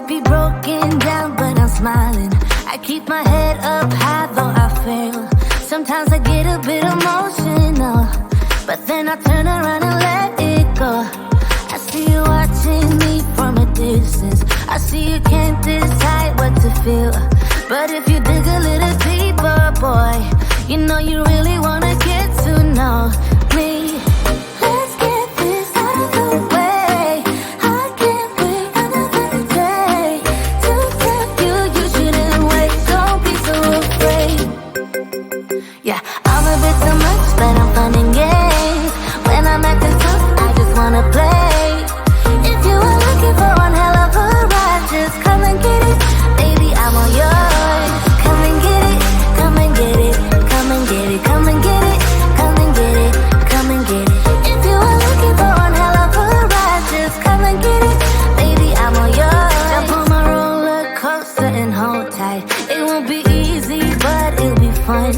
might be broken down, but I'm smiling. I keep my head up high, though I fail. Sometimes I get a bit emotional, but then I turn around and let it go. I see you watching me from a distance. I see you can't decide what to feel, but if you dig a little deeper, boy, you know you really wanna get to know me. Let's get this out of the way. I can't wait another day to tell you you shouldn't wait. Don't be so afraid. Yeah, I'm a bit too much, but I'm fun and games. When I'm acting tough, I just wanna play. If you are looking for one hell of a ride, just come and get it. Baby, I'm all yours. Come and get it, come and get it, come and get it, come and get it, come and get it, come and get it. If you are looking for one hell of a ride, just come and get it. Baby, I'm all yours. Jump on my roller coaster and hold tight. It won't be easy, but it'll be fun.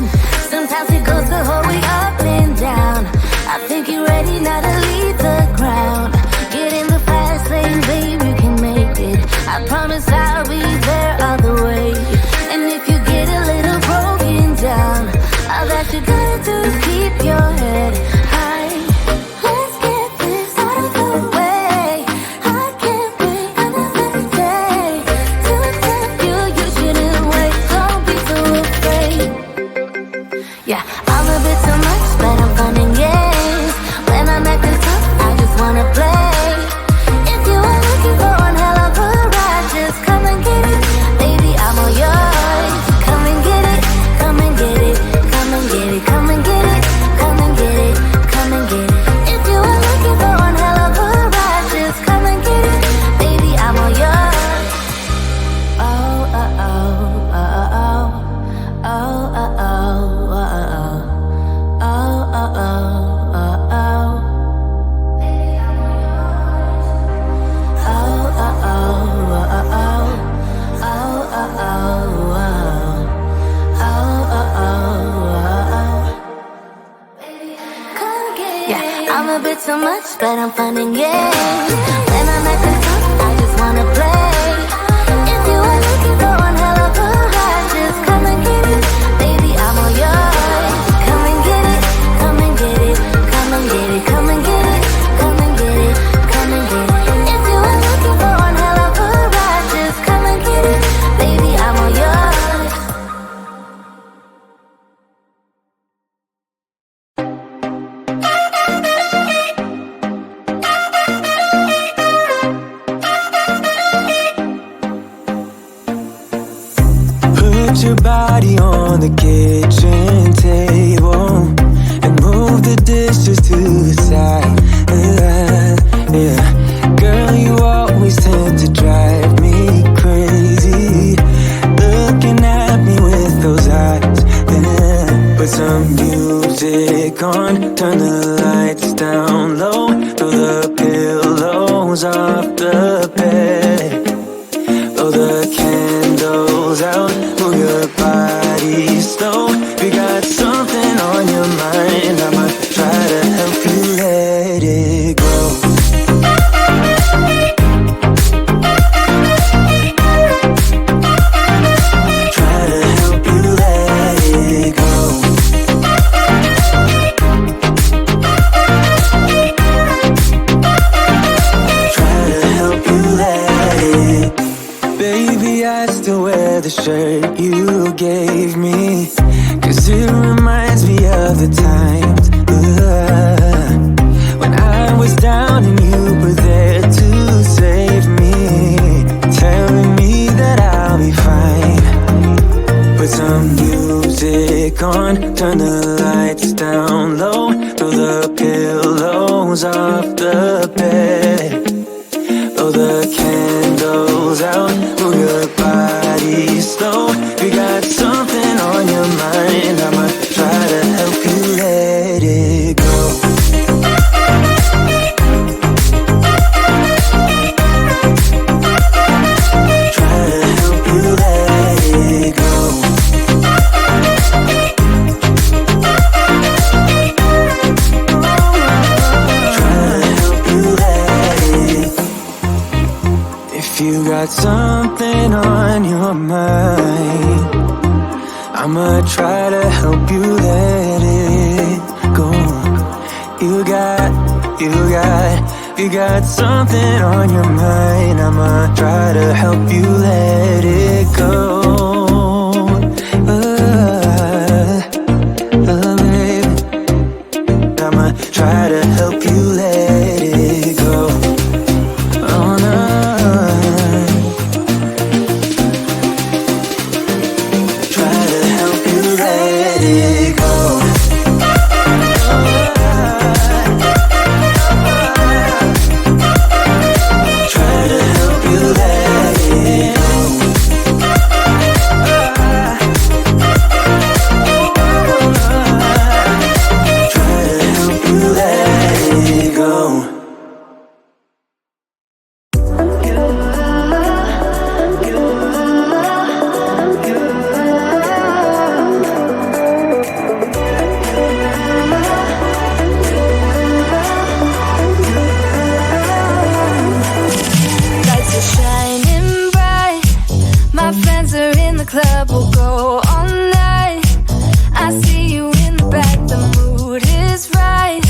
Sometimes it goes the whole way up and down. I think you're ready now to leave the ground. Get in the fast lane, babe, you can make it. I promise I'll be there all the way. And if you get a little broken down, all that you gotta do is keep your head high. Let's get this out of the way. I can't wait another day to tell you you shouldn't wait. Don't be so afraid. Yeah, I'm a bit too much, but I'm fun and games. When I'm acting tough, I just wanna play. If you are looking for one hell of a ride, just come and get it. Baby, I'm all yours. Come and get it, come and get it, come and get it, come and get it, come and get it, come and get it. If you are looking for one hell of a ride, just come and get it. Baby, I'm all yours. Oh, oh, oh, oh, oh, oh, oh, oh, oh, oh, oh, oh, oh. Yeah, I'm a bit too much, but I'm fun and games. When I'm acting tough, I just wanna play. If you are looking for one hell of a ride, just come and get it. Baby, I'm all yours. Come and get it, come and get it, come and get it, come and get it, come and get it, come and get it. If you are looking for one hell of a ride, just come and get it. Baby, I'm all yours. Put your body on the kitchen table and move the dishes to the side. Yeah. Girl, you always tend to drive me crazy, looking at me with those eyes. Yeah. Put some music on, turn the lights down low, throw the pillows off the bed, blow the candles out, move your body slow. You got something on your mind, I'ma try to help you let it go. Try to help you let it go. Try to help you let it. Baby, I still wear the shirt you gave me, 'cause it reminds me of the times when I was down and you were there to save me, telling me that I'll be fine. Put some music on, turn the lights down low, throw the pillows off the bed, blow the candles out, move your body slow. You got something on your mind, I'ma try to help you let it go. Try to help you let it go. Try to help you let it. If you got got something on your mind. I'ma try to help you let it go. You got something on your mind. I'ma try to help you let it go. Baby, I'ma try to help you let it go. Oh no. Try to help you let it go. Club will go all night. I see you in the back, the mood is right.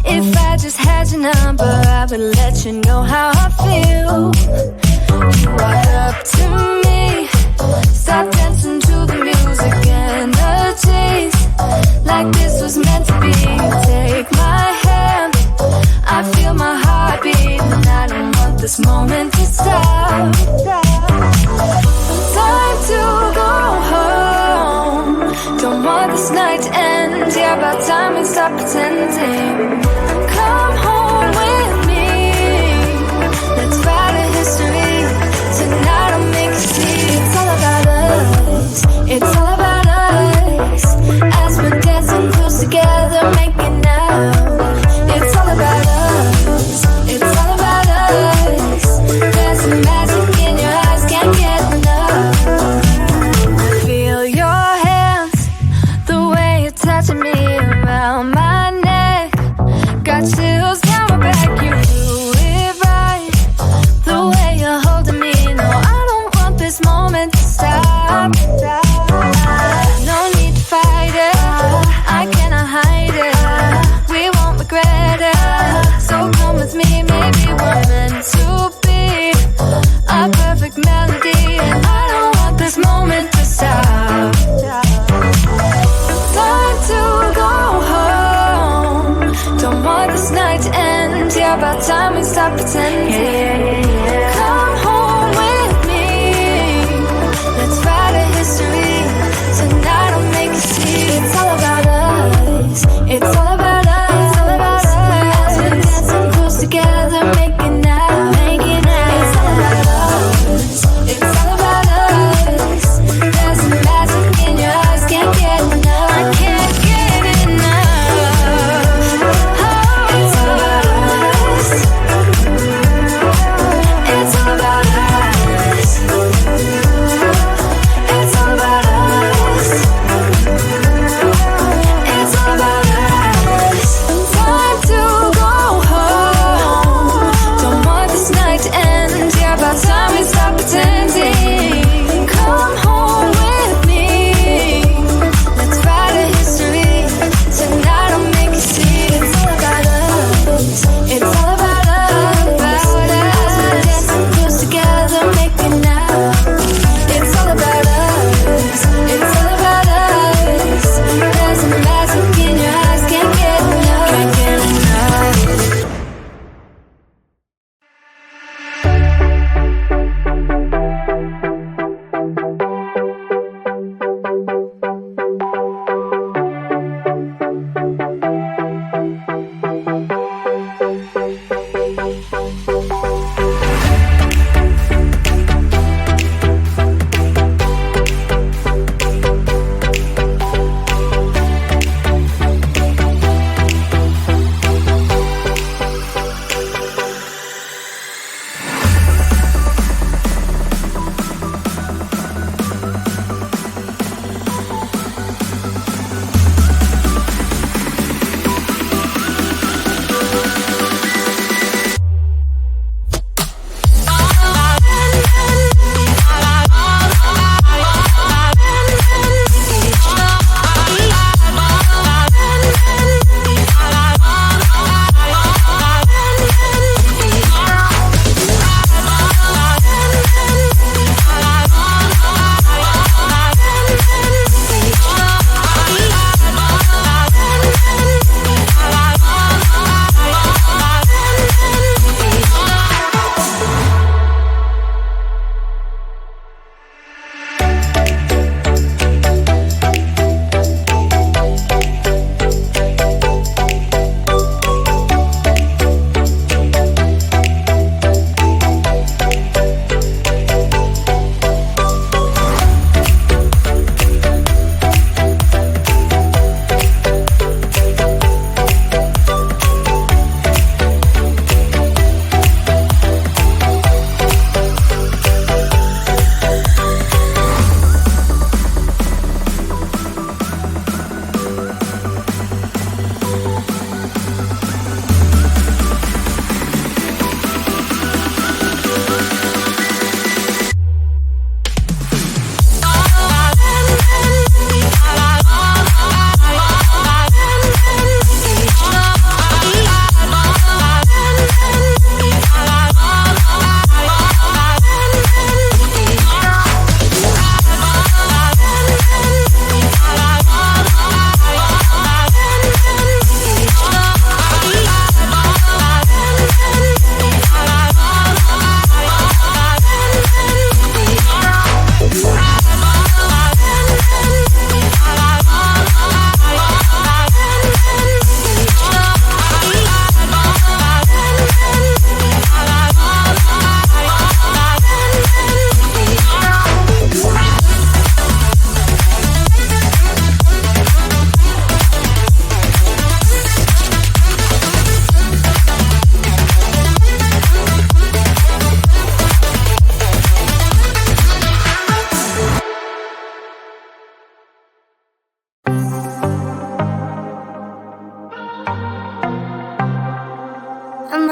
If I just had your number, I would let you know how I feel. You walk up to me, start dancing to the music and the chase, like this was meant to be. Take my hand, I feel my heart beat, and I don't want this moment to stop. Time to go home. Don't want this night to end. Yeah, about time we stop pretending. Come home with me. Let's write a history. Tonight I'll make you see. It's all about us. It's all about us. As we're dancing close together, making out. It's all about us. It's all about us. There's some magic in your eyes, can't get enough. Feel your hands, the way you're touching me around my neck. Got chills down my back, you do it right. The way you're holding me, no, I don't want this moment to stop. No need to fight it, I cannot hide it. We won't regret it, so come with me, maybe we're meant to be. A perfect melody, and I don't want this moment to stop. Time to go home. Don't want this night to end. Yeah, about time we stop pretending. Come home with me. Let's write a history. Tonight I'll make you see. It's all about us. It's all about us. It's all about us. As we're dancing close together, making out, making out. It's all about us. It's all about us. There's some magic in your eyes, can't get enough. I can't get enough. Oh, it's all about us.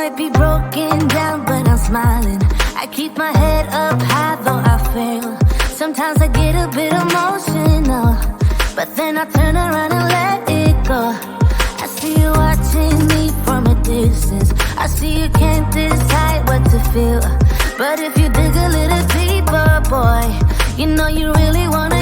might be broken down, but I'm smiling. I keep my head up high, though I fail. Sometimes I get a bit emotional, but then I turn around and let it go. I see you watching me from a distance. I see you can't decide what to feel, but if you dig a little deeper, boy, you know you really wanna